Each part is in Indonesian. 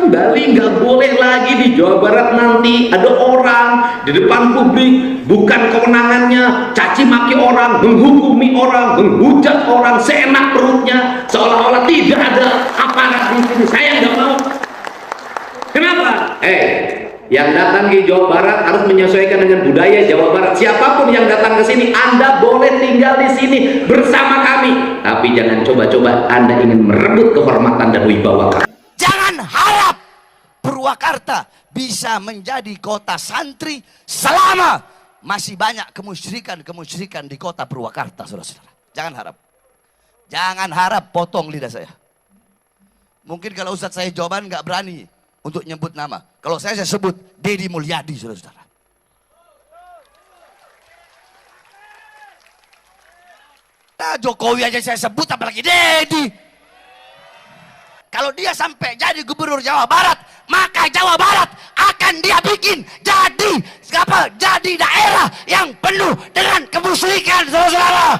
kembali. Nggak boleh lagi di Jawa Barat nanti ada orang di depan publik, bukan kewenangannya caci maki orang, menghukumi orang, menghujat orang seenak perutnya, seolah-olah tidak ada aparat di sini. Saya nggak mau. Kenapa? Yang datang ke Jawa Barat harus menyesuaikan dengan budaya Jawa Barat. Siapapun yang datang ke sini, Anda boleh tinggal di sini bersama kami. Tapi jangan coba-coba Anda ingin merebut kehormatan dan wibawa kami. Jangan harap Purwakarta bisa menjadi kota santri selama masih banyak kemusyrikan di kota Purwakarta, saudara-saudara. Jangan harap. Jangan harap potong lidah saya. Mungkin kalau Ustadz saya jawaban nggak berani untuk nyebut nama. Kalau saya sebut Deddy Mulyadi, saudara-saudara. Nah, Jokowi aja saya sebut, apalagi Deddy. Kalau dia sampai jadi gubernur Jawa Barat, maka Jawa Barat akan dia bikin jadi daerah yang penuh dengan kemusyrikan, saudara-saudara.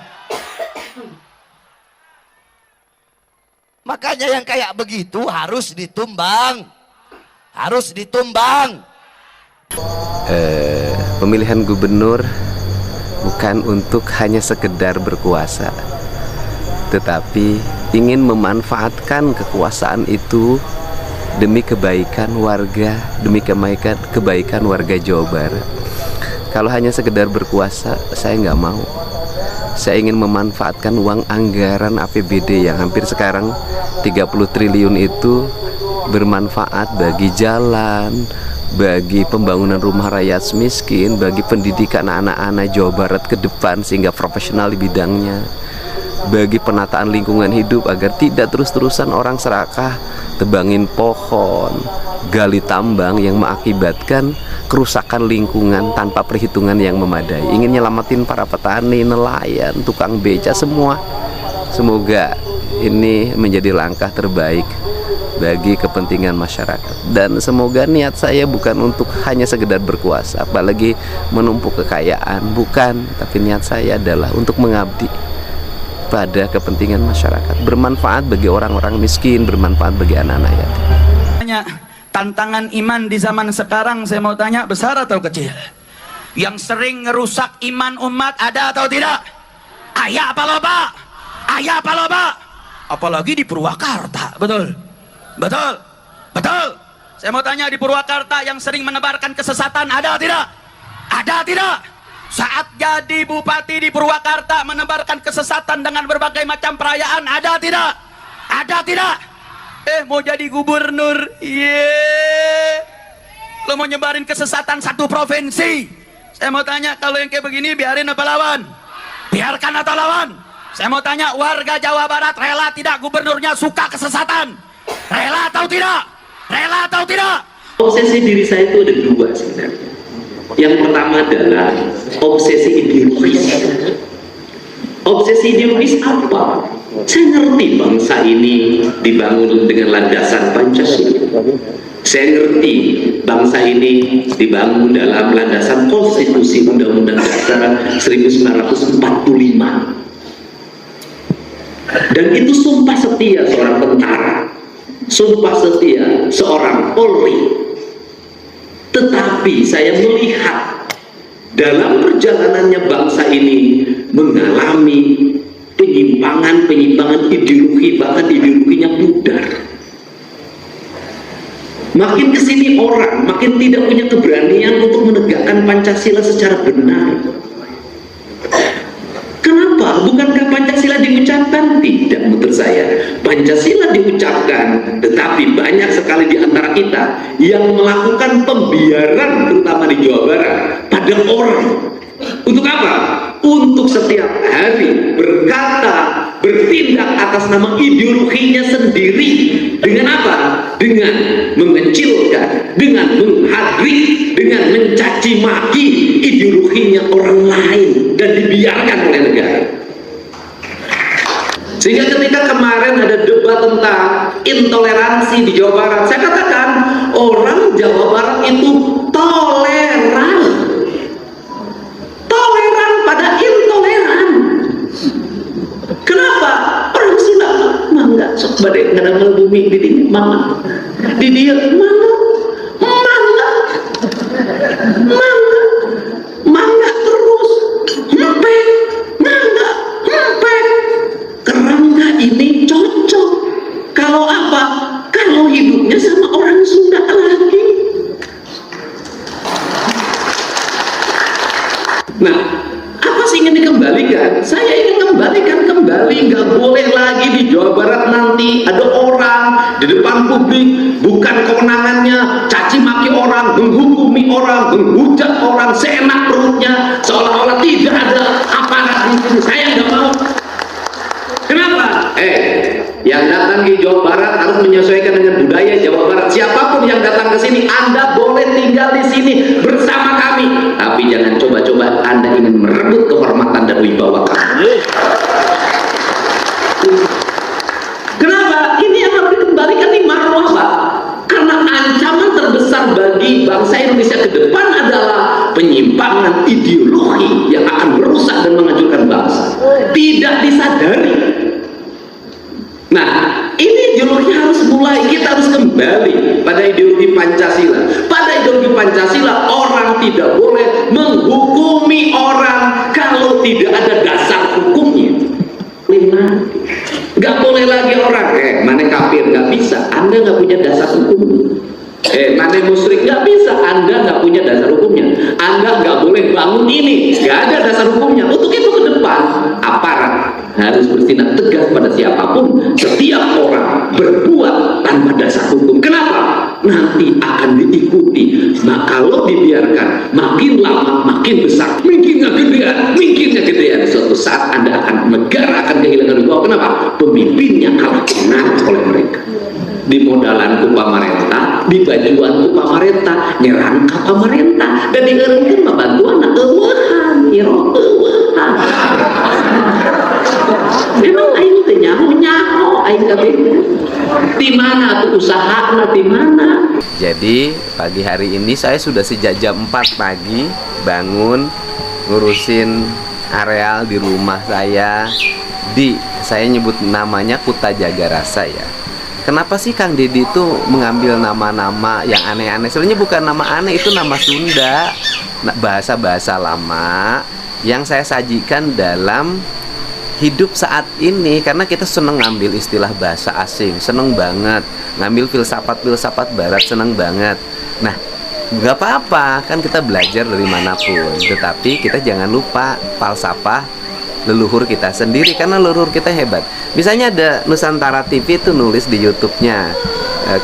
Makanya yang kayak begitu harus ditumbang. Harus ditumbang. Pemilihan gubernur bukan untuk hanya sekedar berkuasa, tetapi ingin memanfaatkan kekuasaan itu demi kebaikan warga, demi kebaikan warga Jawa Barat. Kalau hanya sekedar berkuasa, saya nggak mau. Saya ingin memanfaatkan uang anggaran APBD yang hampir sekarang 30 triliun itu bermanfaat bagi jalan, bagi pembangunan rumah rakyat miskin, bagi pendidikan anak-anak Jawa Barat ke depan sehingga profesional di bidangnya, bagi penataan lingkungan hidup agar tidak terus-terusan orang serakah tebangin pohon, gali tambang yang mengakibatkan kerusakan lingkungan tanpa perhitungan yang memadai. Ingin nyelamatin para petani, nelayan, tukang beca semua. Semoga ini menjadi langkah terbaik bagi kepentingan masyarakat, dan semoga niat saya bukan untuk hanya sekedar berkuasa, apalagi menumpuk kekayaan, bukan, tapi niat saya adalah untuk mengabdi pada kepentingan masyarakat, bermanfaat bagi orang-orang miskin, bermanfaat bagi anak-anak yatim. Tantangan iman di zaman sekarang, saya mau tanya, besar atau kecil? Yang sering ngerusak iman umat ada atau tidak? Ayah apa loba? Ayah apa loba? Apalagi di Purwakarta, betul? Betul? Betul? Saya mau tanya, di Purwakarta yang sering menebarkan kesesatan ada tidak? Ada tidak? Saat jadi bupati di Purwakarta menebarkan kesesatan dengan berbagai macam perayaan, ada tidak? Ada tidak? Mau jadi gubernur, lo mau nyebarin kesesatan satu provinsi. Saya mau tanya, kalau yang kayak begini biarin apa lawan? Biarkan atau lawan? Saya mau tanya, warga Jawa Barat rela tidak gubernurnya suka kesesatan? Rela atau tidak? Rela atau tidak? Obsesi diri saya itu ada dua sebenarnya. Yang pertama adalah obsesi ideologis. Obsesi ideologis apa? Saya ngerti bangsa ini dibangun dengan landasan Pancasila. Saya ngerti bangsa ini dibangun dalam landasan konstitusi Undang-Undang Dasar 1945. Dan itu sumpah setia seorang tentara, sumpah setia seorang Polri. Tetapi saya melihat dalam perjalanannya bangsa ini mengalami penyimpangan ideologi, bahkan ideologinya pudar. Makin kesini orang makin tidak punya keberanian untuk menegakkan Pancasila secara benar. Kenapa? Bukankah Pancasila diucapkan? Tidak, menurut saya Pancasila diucapkan, tetapi banyak sekali di antara kita yang melakukan pembiaran, terutama di Jawa Barat, pada orang. Untuk apa? Untuk setiap hari berkata, bertindak atas nama ideologinya sendiri. Dengan apa? Dengan mengecilkan, dengan menghadri, dengan mencaci maki ideologinya orang lain dan dibiarkan oleh negara. Sehingga ketika kemarin ada debat tentang intoleransi di Jawa Barat, saya katakan orang Jawa Barat itu toleran. Toleran pada intoleran. Kenapa? Orang Sunda mah nggak sok badai ngadamel bumi di dieu mangga. Di dieu mangga terus empek, kerangka ini cocok. Kalau apa? Kalau hidupnya sama orang Sunda lagi. Nah, apa sih ingin dikembalikan? Saya ingin kembalikan kembali, nggak boleh lagi di Jawa Barat nanti ada orang di depan publik, bukan kewenangannya caci maki orang, menghukumi orang, menghujat orang seenak perutnya, seolah-olah tidak ada aparat di sini. Saya nggak mau. Kenapa? Yang datang ke Jawa Barat harus menyesuaikan dengan budaya Jawa Barat. Siapapun yang datang ke sini, Anda boleh tinggal di sini bersama kami. Tapi jangan coba-coba Anda ingin merebut kehormatan dan wibawa kami. Kenapa? Ini yang harus dikembalikan di marwah, Pak. Karena ancaman terbesar bagi bangsa Indonesia ke depan adalah penyimpangan ideologi yang akan merusak dan menghancurkan bangsa. Tidak disadari. Nah, ini ideologi harus mulai, kita harus kembali pada ideologi Pancasila. Pada ideologi Pancasila, orang tidak boleh menghukumi orang kalau tidak ada dasar hukumnya. Nggak boleh lagi orang, mana kafir, nggak bisa, Anda nggak punya dasar hukum. Mana musyrik, nggak bisa, Anda nggak punya dasar hukumnya. Anda nggak boleh bangun ini, nggak ada dasar hukumnya. Untuk itu ke depan, aparat harus bertindak tegas pada siapapun. Setiap orang berbuat tanpa dasar hukum. Kenapa? Nanti akan diikuti. Nah, kalau dibiarkan, makin lama makin besar, mungkinnya gedean. Suatu saat negara akan kehilangan wibawa. Kenapa? Pemimpinnya kalah menang oleh mereka. Di modalan ku pamarentah, di bajuan ku pamarentah, nyerang ka pamarentah, dan dieureunkeun mah bantuan eueuhan, nyero eueuhan. Memang aing teh nyaho aing kabeh. Di mana tuh usahana, di mana? Jadi pagi hari ini saya sudah sejak jam 4 pagi bangun ngurusin areal di rumah saya saya nyebut namanya Kuta Jagarasa ya. Kenapa sih Kang Deddy itu mengambil nama-nama yang aneh-aneh? Sebenarnya bukan nama aneh, itu nama Sunda, bahasa-bahasa lama yang saya sajikan dalam hidup saat ini. Karena kita seneng ngambil istilah bahasa asing, seneng banget ngambil filsafat barat, seneng banget. Nah, nggak apa-apa, kan kita belajar dari manapun, tetapi kita jangan lupa falsafah leluhur kita sendiri, karena leluhur kita hebat. Misalnya ada Nusantara TV itu nulis di YouTube-nya,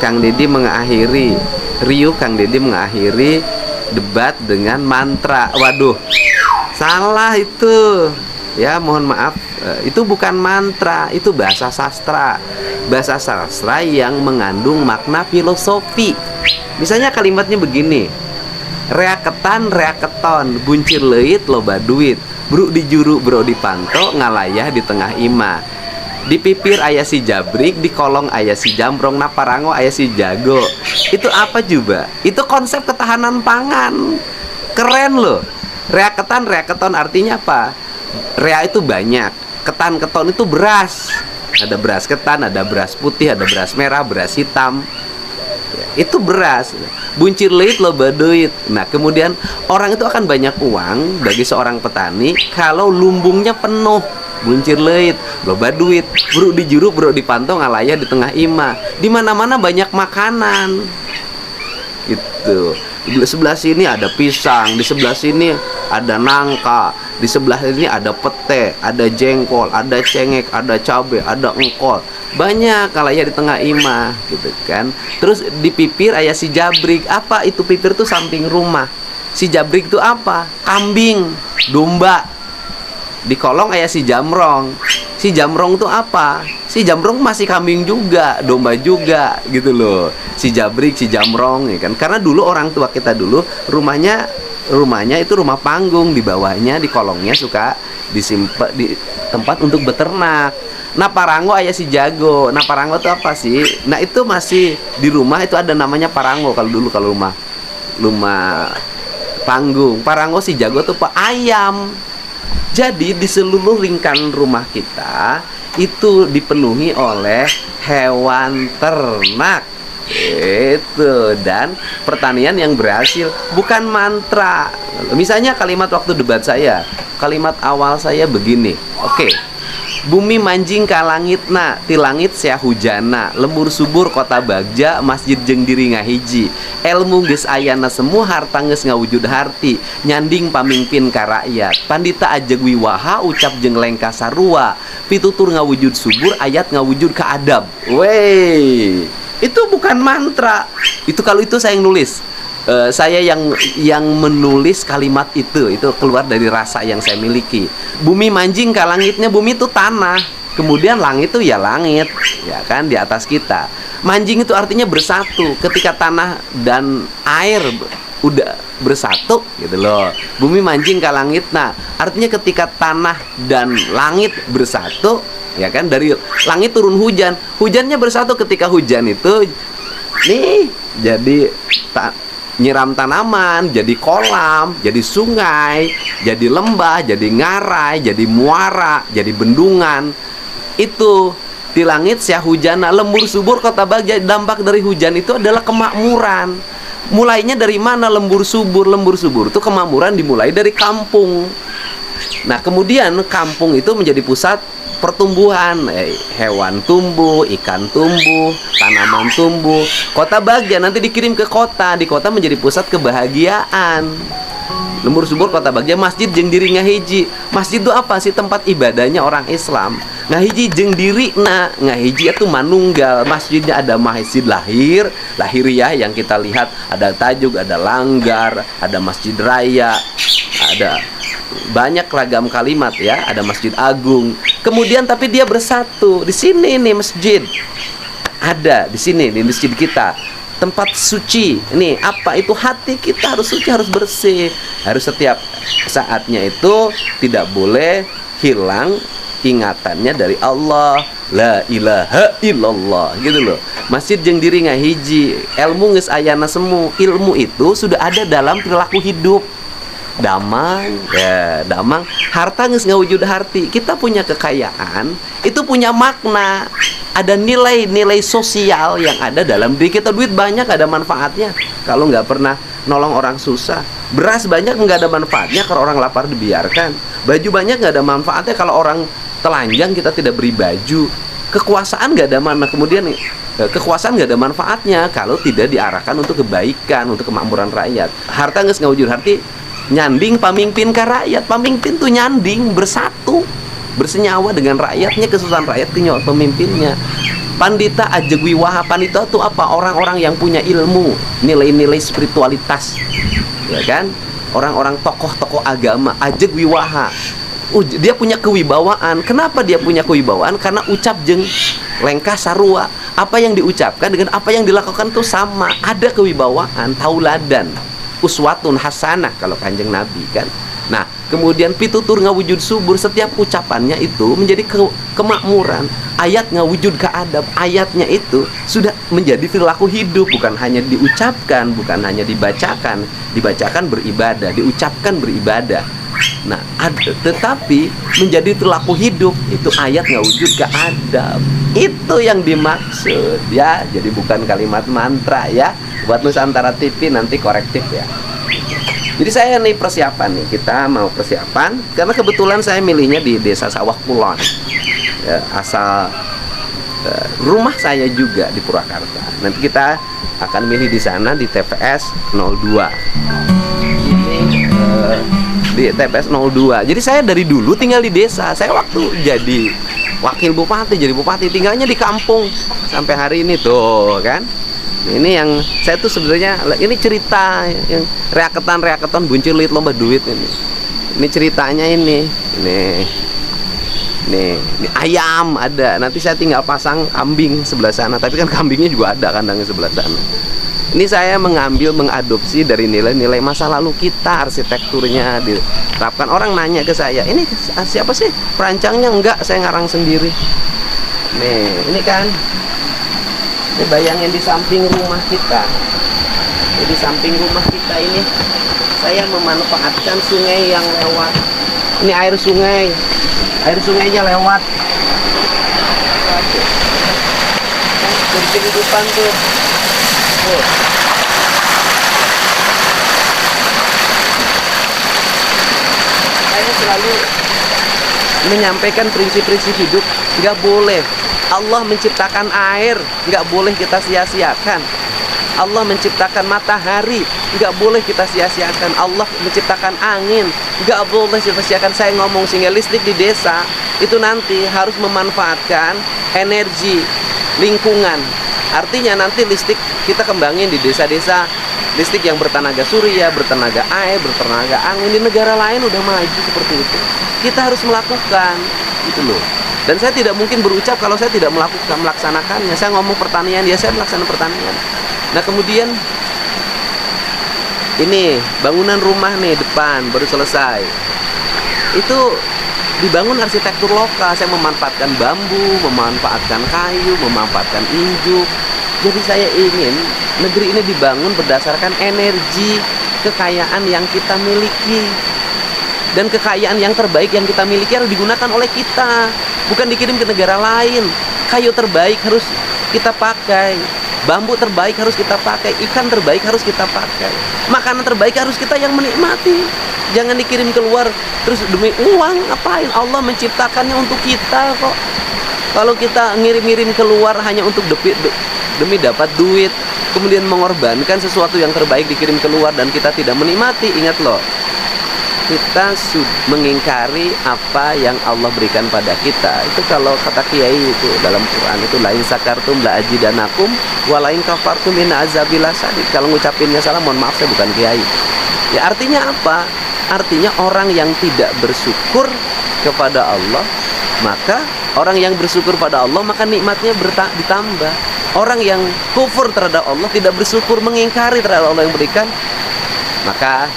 Kang Deddy mengakhiri debat dengan mantra. Waduh, salah itu ya, mohon maaf, itu bukan mantra, itu bahasa sastra yang mengandung makna filosofi. Misalnya kalimatnya begini: reaketan reaketon, buncir leuit loba duit, bro di juru bro di panto, ngalayah di tengah ima, di pipir ayah si jabrik, di kolong ayah si jambrong, na parango ayah si jago. Itu apa juga? Itu konsep ketahanan pangan. Keren loh. Reaketan reaketon artinya apa? Rea itu banyak, ketan keton itu beras. Ada beras ketan, ada beras putih, ada beras merah, beras hitam. Itu beras. Buncir leit loba duit. Nah, kemudian orang itu akan banyak uang bagi seorang petani kalau lumbungnya penuh. Buncir leit loba duit, bro di juru bro di pantau, ngalayah di tengah ima. Di mana-mana banyak makanan. Gitu. Di sebelah sini ada pisang, di sebelah sini ada nangka, di sebelah ini ada pete, ada jengkol, ada cengek, ada cabai, ada engkol. Banyak kalau ya di tengah ima, gitu kan. Terus di pipir ayah si jabrik. Apa itu pipir tuh? Samping rumah. Si jabrik itu apa? Kambing, domba. Di kolong ayah si jamrong. Si jamrong tuh apa? Si jamrong masih kambing juga, domba juga, gitu loh. Si jabrik, si jamrong, ya kan. Karena dulu orang tua kita dulu rumahnya itu rumah panggung, di bawahnya di kolongnya suka disimpan di tempat untuk beternak. Nah, parango ayah si jago. Nah, parango itu apa sih? Nah, itu masih di rumah itu ada namanya parango kalau dulu, kalau rumah panggung. Parango si jago tuh ayam. Jadi di seluruh lingkaran rumah kita itu dipenuhi oleh hewan ternak. Itu, dan pertanian yang berhasil, bukan mantra. Misalnya kalimat waktu debat saya, kalimat awal saya begini. Oke. Bumi manjing ka langitna, ti langit sia hujana, lembur subur kota Bagja, masjid jeung diri ngahiji. Elmu geus ayana semu, harta geus ngawujud harti, nyanding pamimpin ka rakyat. Pandita ajeg wiwaha, ucap jeung lengka sarua, pitutur ngawujud subur, ayat ngawujud ka adab. Wey, itu bukan mantra. Itu kalau itu saya yang nulis. Saya yang menulis kalimat itu keluar dari rasa yang saya miliki. Bumi manjing ke langitnya, bumi itu tanah, kemudian langit itu ya langit, ya kan, di atas kita. Manjing itu artinya bersatu. Ketika tanah dan air udah bersatu gitu loh. Bumi manjing ke langit, nah artinya ketika tanah dan langit bersatu, ya kan, dari langit turun hujan, hujannya bersatu. Ketika hujan itu nih jadi nyiram tanaman, jadi kolam, jadi sungai, jadi lembah, jadi ngarai, jadi muara, jadi bendungan. Itu di langit sia hujana, lembur subur kota Bagja. Dampak dari hujan itu adalah kemakmuran. Mulainya dari mana lembur subur? Lembur subur itu kemakmuran dimulai dari kampung. Nah, kemudian kampung itu menjadi pusat pertumbuhan, hewan tumbuh, ikan tumbuh, tanaman tumbuh. Kota Bagja nanti dikirim ke kota, di kota menjadi pusat kebahagiaan. Lembur subur kota Bagja, masjid jeung diri ngahiji. Masjid itu apa sih? Tempat ibadahnya orang Islam. Ngahiji jeung diri, nah ngahiji itu manunggal. Masjidnya ada masjid lahiriah yang kita lihat, ada Tajuk, ada Langgar, ada Masjid Raya, ada banyak ragam kalimat ya, ada Masjid Agung. Kemudian tapi dia bersatu. Di sini nih masjid. Ada di sini di masjid kita. Tempat suci. Ini apa itu? Hati kita harus suci, harus bersih. Harus setiap saatnya itu tidak boleh hilang ingatannya dari Allah. La ilaha illallah gitu loh. Masjid jeung diri ngahiji. Ilmu geus ayana semu. Ilmu itu sudah ada dalam perilaku hidup. Damang, ya damang. Harta geus ngawujud harti. Kita punya kekayaan, itu punya makna. Ada nilai-nilai sosial yang ada dalam diri kita. Duit banyak ada manfaatnya kalau nggak pernah nolong orang susah. Beras banyak nggak ada manfaatnya kalau orang lapar dibiarkan. Baju banyak nggak ada manfaatnya kalau orang telanjang kita tidak beri baju. Kekuasaan nggak ada mana. Kemudian kekuasaan nggak ada manfaatnya kalau tidak diarahkan untuk kebaikan, untuk kemakmuran rakyat. Harta geus ngawujud harti, nyanding pamimpin ke rakyat. Pamimpin tuh nyanding, bersatu, bersenyawa dengan rakyatnya, kesusahan rakyat kenyawa pemimpinnya. Pandita ajeg wiwaha. Pandita itu apa? Orang-orang yang punya ilmu, nilai-nilai spiritualitas, ya kan? Orang-orang tokoh-tokoh agama. Ajeg wiwaha, dia punya kewibawaan. Kenapa dia punya kewibawaan? Karena ucap jeung lengkah sarua. Apa yang diucapkan dengan apa yang dilakukan tuh sama. Ada kewibawaan, tauladan, uswatun hasanah kalau Kanjeng Nabi kan. Nah, kemudian pitutur ngawujud subur. Setiap ucapannya itu menjadi kemakmuran. Ayat ngawujud ke adab. Ayatnya itu sudah menjadi perilaku hidup, bukan hanya diucapkan, bukan hanya dibacakan. Dibacakan beribadah, diucapkan beribadah. Nah, tetapi menjadi perilaku hidup. Itu ayat ngawujud ke adab. Itu yang dimaksud ya. Jadi bukan kalimat mantra ya. Buat Nusantara TV nanti korektif ya. Jadi saya nih persiapan nih, kita mau persiapan karena kebetulan saya milihnya di Desa Sawah Kulon ya, asal rumah saya juga di Purwakarta. Nanti kita akan milih di sana di TPS 02. Ini di TPS 02. Jadi saya dari dulu tinggal di desa. Saya waktu jadi wakil bupati, jadi bupati tinggalnya di kampung sampai hari ini tuh kan. Ini yang saya tuh sebenarnya, ini cerita yang reaketan buncir lit lomba duit ini. Ini ceritanya ini ayam ada. Nanti saya tinggal pasang kambing sebelah sana. Tapi kan kambingnya juga ada kandangnya sebelah sana. Ini saya mengadopsi dari nilai-nilai masa lalu kita, arsitekturnya diterapkan. Orang nanya ke saya, ini siapa sih perancangnya? Enggak, saya ngarang sendiri. Nih, ini kan. Ini bayangin di samping rumah kita. Di samping rumah kita ini saya memanfaatkan sungai yang lewat. Ini air sungai. Air sungainya lewat. tuh. Dari kehidupan tuh. Tuh. Saya selalu menyampaikan prinsip-prinsip hidup. Nggak boleh Allah menciptakan air, nggak boleh kita sia-siakan. Allah menciptakan matahari, nggak boleh kita sia-siakan. Allah menciptakan angin, nggak boleh sia-siakan. Saya ngomong sehingga listrik di desa itu nanti harus memanfaatkan energi lingkungan. Artinya nanti listrik kita kembangin di desa-desa, listrik yang bertenaga surya, bertenaga air, bertenaga angin. Di negara lain udah maju seperti itu. Kita harus melakukan gitu loh. Dan saya tidak mungkin berucap kalau saya tidak melaksanakannya. Saya ngomong pertanian, ya saya melaksanakan pertanian. Nah kemudian ini bangunan rumah nih depan baru selesai. Itu dibangun arsitektur lokal. Saya memanfaatkan bambu, memanfaatkan kayu, memanfaatkan injuk. Jadi saya ingin negeri ini dibangun berdasarkan energi kekayaan yang kita miliki. Dan kekayaan yang terbaik yang kita miliki harus digunakan oleh kita, bukan dikirim ke negara lain. Kayu terbaik harus kita pakai, bambu terbaik harus kita pakai, ikan terbaik harus kita pakai, makanan terbaik harus kita yang menikmati. Jangan dikirim keluar terus demi uang. Ngapain? Allah menciptakannya untuk kita kok. Kalau kita ngirim-ngirim keluar hanya untuk demi dapat duit, kemudian mengorbankan sesuatu yang terbaik dikirim keluar dan kita tidak menikmati, ingat loh, kita mengingkari apa yang Allah berikan pada kita. Itu kalau kata kiai itu dalam Quran itu lain sakartum la ajidanakum wa lain kafartum inna azabilah sadid. Kalau ngucapinnya salah mohon maaf, saya bukan kiai. Ya artinya apa? Artinya orang yang tidak bersyukur kepada Allah, maka orang yang bersyukur pada Allah maka nikmatnya ditambah. Orang yang kufur terhadap Allah, tidak bersyukur, mengingkari terhadap Allah yang berikan, maka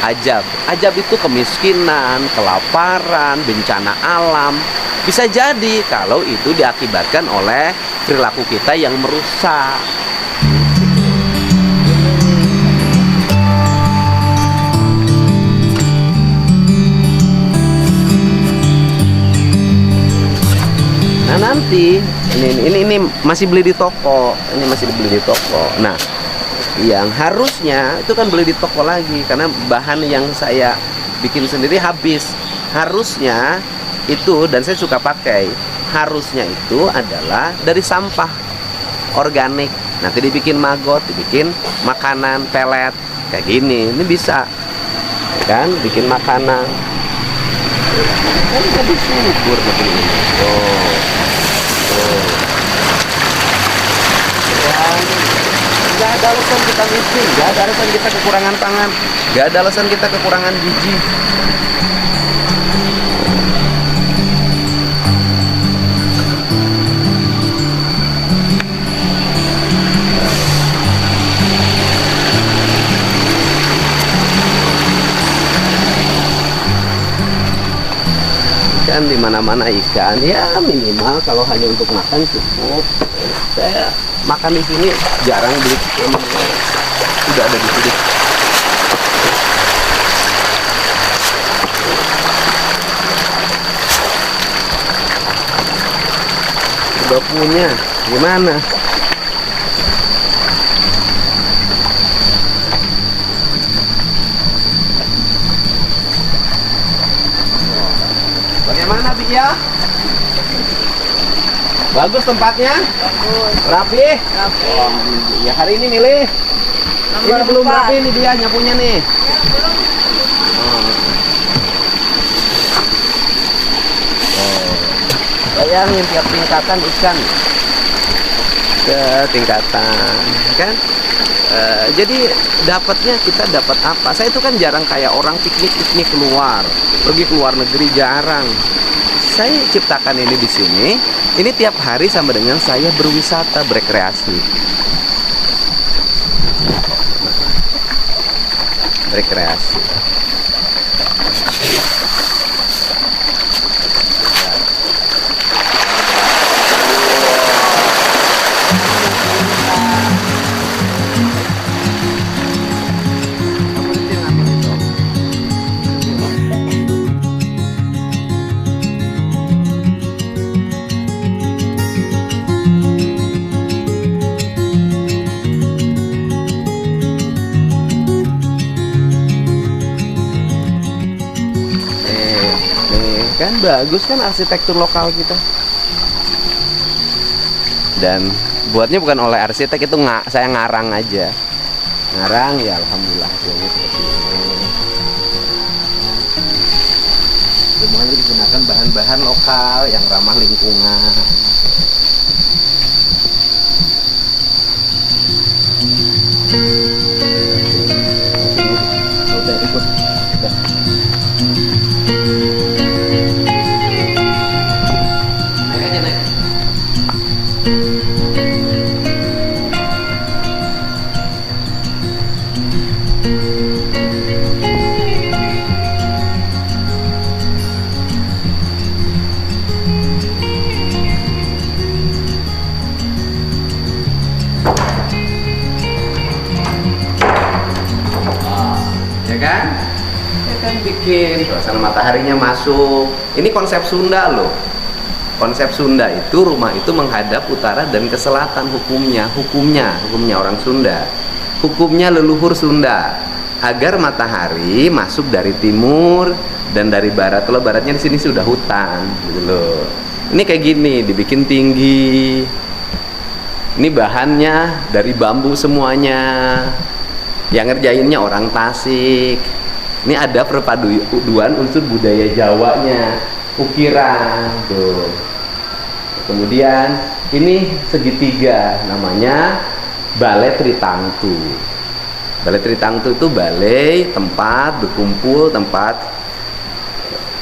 Ajab itu kemiskinan, kelaparan, bencana alam. Bisa jadi kalau itu diakibatkan oleh perilaku kita yang merusak. Nah nanti ini masih beli di toko, ini masih dibeli di toko. Nah yang harusnya itu kan beli di toko lagi karena bahan yang saya bikin sendiri habis. Harusnya itu, dan saya suka pakai, harusnya itu adalah dari sampah organik. Nanti dibikin maggot, dibikin makanan pelet kayak gini. Ini bisa kan bikin makanan. Kan jadi subur begini. Gak ada alasan kita miskin, gak ada alasan kita kekurangan pangan, gak ada alasan kita kekurangan biji. Ikan di mana-mana ikan, ya minimal kalau hanya untuk makan cukup. Saya makan di sini jarang beli, memang sudah ada di sini. Sudah punya, gimana? Bagaimana Bia? Bagus tempatnya? Bagus. Rapi? Rapi. Oh, ya hari ini milih. Ini belum rapi nih dia nyapunya nih. Ya, belum. Bayangin tiap tingkatan ikan. Ke tingkatan, kan? Jadi dapatnya kita dapat apa? Saya itu kan jarang kayak orang piknik keluar, pergi ke luar negeri jarang. Saya ciptakan ini di sini. Ini tiap hari sama dengan saya berwisata, berrekreasi. Rekreasi. Kan bagus kan arsitektur lokal kita. Dan buatnya bukan oleh arsitek, itu saya ngarang aja. Ngarang ya, alhamdulillah hasilnya seperti ini. Semuanya digunakan bahan-bahan lokal yang ramah lingkungan. Udah ikut. Udah. Naik aja, naik. Ya kan? Ya kan bikin suasana mataharinya masuk. Ini konsep Sunda loh. Konsep Sunda itu rumah itu menghadap utara dan ke selatan hukumnya orang Sunda. Hukumnya leluhur Sunda agar matahari masuk dari timur dan dari barat. Kalau baratnya di sini sudah hutan gitu loh. Ini kayak gini, dibikin tinggi. Ini bahannya dari bambu semuanya. Yang ngerjainnya orang Tasik. Ini ada perpaduan unsur budaya Jawanya, ukiran tuh. Kemudian ini segitiga, namanya Balai Tritangtu. Balai Tritangtu itu balai tempat berkumpul, tempat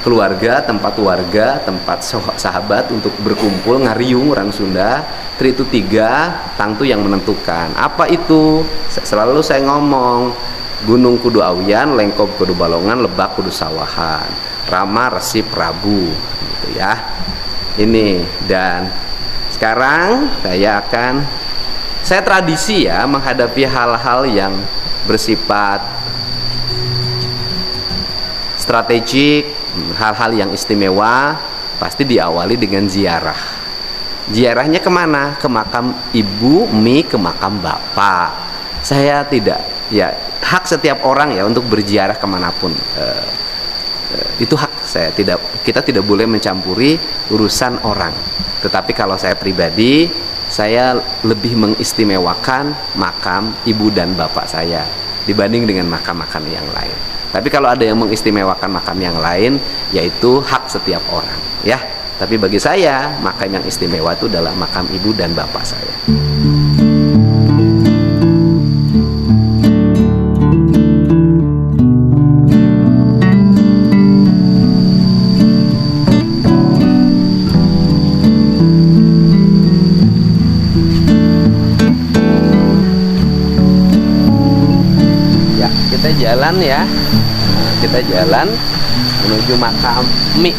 keluarga, tempat warga, tempat sahabat untuk berkumpul, ngariung orang Sunda. Tri itu 3, tangtu yang menentukan. Apa itu? Selalu saya ngomong, Gunung kudu awian, Lengkop kudu balongan, Lebak kudu sawahan, Rama Resip Rabu gitu ya. Ini, dan sekarang saya tradisi ya menghadapi hal-hal yang bersifat strategik, hal-hal yang istimewa, pasti diawali dengan ziarah. Ziarahnya kemana? Ke makam ibu, ke makam bapak. Saya tidak, ya hak setiap orang ya untuk berziarah kemanapun. Itu hak saya. Kita tidak boleh mencampuri urusan orang. Tetapi kalau saya pribadi, saya lebih mengistimewakan makam ibu dan bapak saya dibanding dengan makam-makam yang lain. Tapi kalau ada yang mengistimewakan makam yang lain, yaitu hak setiap orang, ya. Tapi bagi saya, makam yang istimewa itu adalah makam ibu dan bapak saya. Ya, kita jalan ya. Kita jalan menuju makam Mi.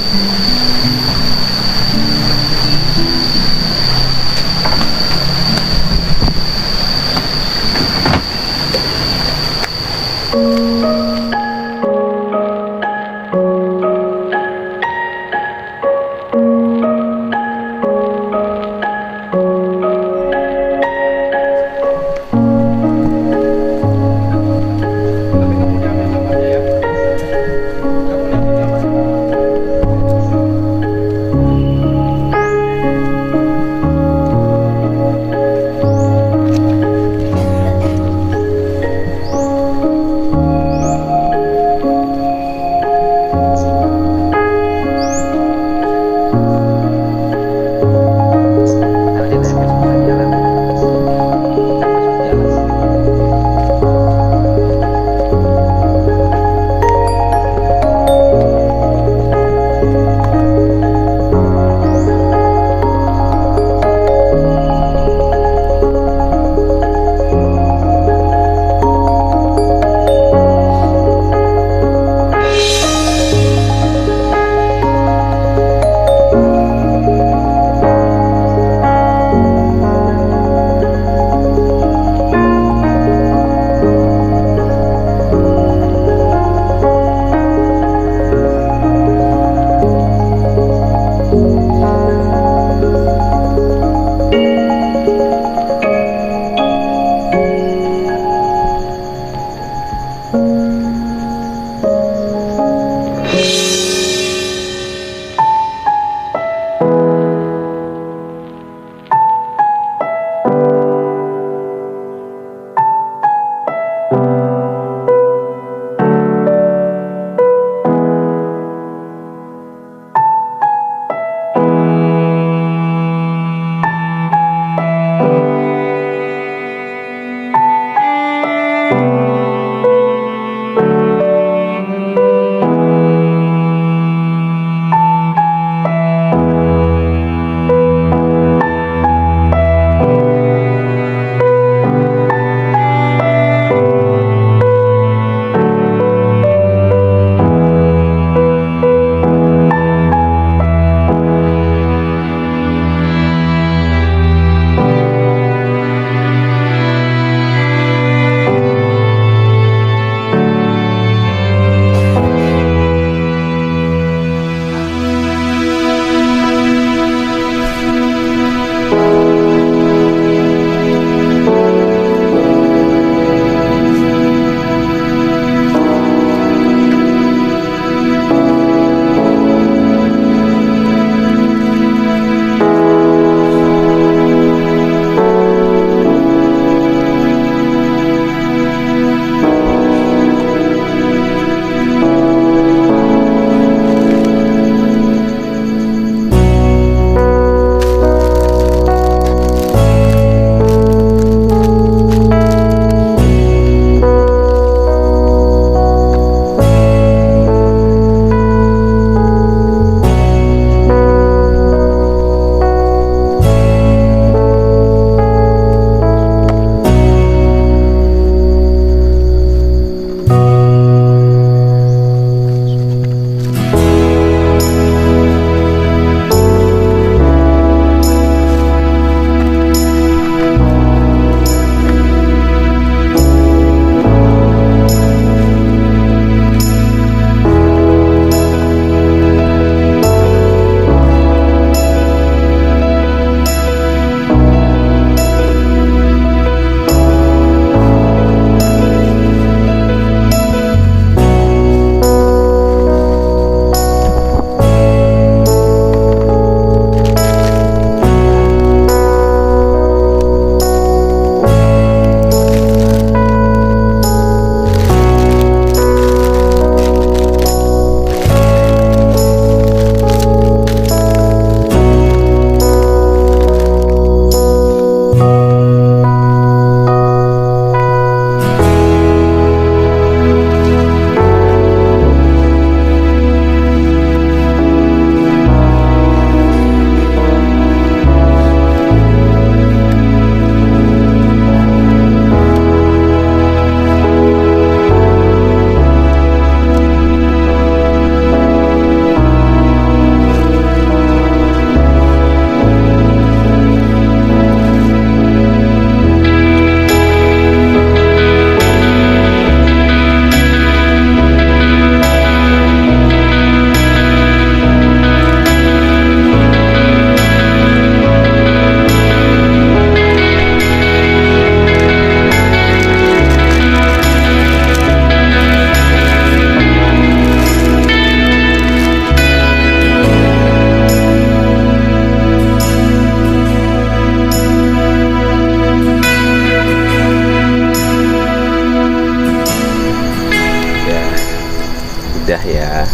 ya.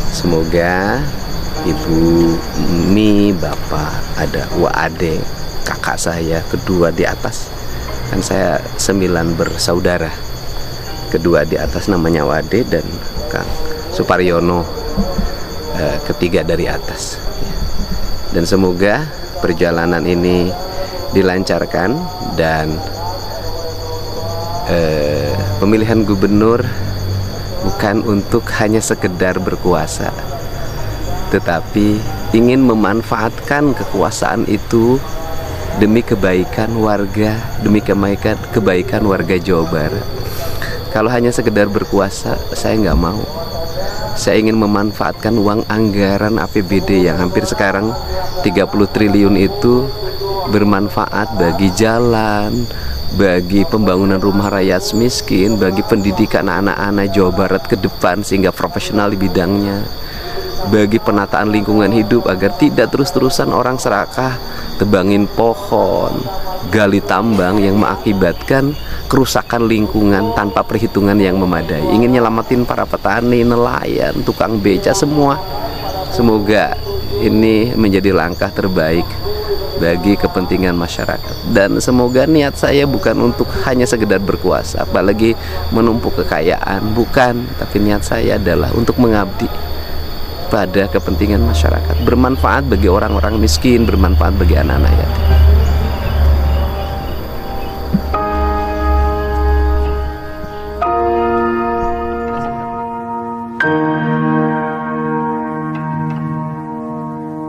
Semoga Ibu Mi, Bapak, ada Ade, kakak saya kedua di atas. Kan saya 9 bersaudara. Kedua di atas namanya Wade dan Kang Suparyono, ketiga dari atas. Dan semoga perjalanan ini dilancarkan dan pemilihan gubernur bukan untuk hanya sekedar berkuasa, tetapi ingin memanfaatkan kekuasaan itu demi kebaikan warga, demi kebaikan warga Jawa Barat. Kalau hanya sekedar berkuasa, saya nggak mau. Saya ingin memanfaatkan uang anggaran APBD yang hampir sekarang 30 triliun itu bermanfaat bagi jalan, bagi pembangunan rumah rakyat miskin, bagi pendidikan anak-anak Jawa Barat ke depan sehingga profesional di bidangnya, bagi penataan lingkungan hidup agar tidak terus-terusan orang serakah tebangin pohon, gali tambang yang mengakibatkan kerusakan lingkungan tanpa perhitungan yang memadai. Ingin nyelamatin para petani, nelayan, tukang beca semua. Semoga ini menjadi langkah terbaik bagi kepentingan masyarakat, dan semoga niat saya bukan untuk hanya sekedar berkuasa apalagi menumpuk kekayaan, bukan, tapi niat saya adalah untuk mengabdi pada kepentingan masyarakat, bermanfaat bagi orang-orang miskin, bermanfaat bagi anak-anak yatim.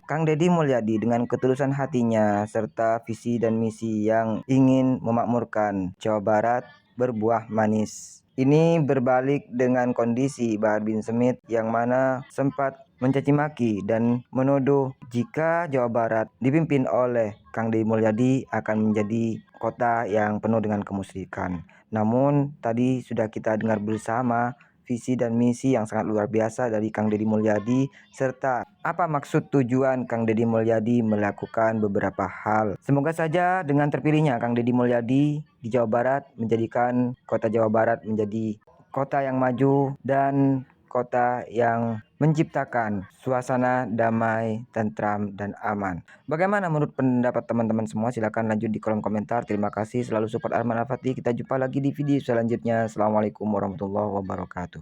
Kang Deddy Mulyadi dengan ketulusan hatinya serta visi dan misi yang ingin memakmurkan Jawa Barat berbuah manis. Ini berbalik dengan kondisi Bahar bin Smith yang mana sempat mencaci maki dan menuduh jika Jawa Barat dipimpin oleh Kang Deddy Mulyadi akan menjadi kota yang penuh dengan kemusyrikan. Namun tadi sudah kita dengar bersama visi dan misi yang sangat luar biasa dari Kang Deddy Mulyadi serta apa maksud tujuan Kang Deddy Mulyadi melakukan beberapa hal. Semoga saja dengan terpilihnya Kang Deddy Mulyadi di Jawa Barat menjadikan kota Jawa Barat menjadi kota yang maju dan kota yang menciptakan suasana damai, tentram, dan aman. Bagaimana menurut pendapat teman-teman semua? Silahkan lanjut di kolom komentar. Terima kasih selalu support Arman Al-Fatih. Kita jumpa lagi di video selanjutnya. Assalamualaikum warahmatullahi wabarakatuh.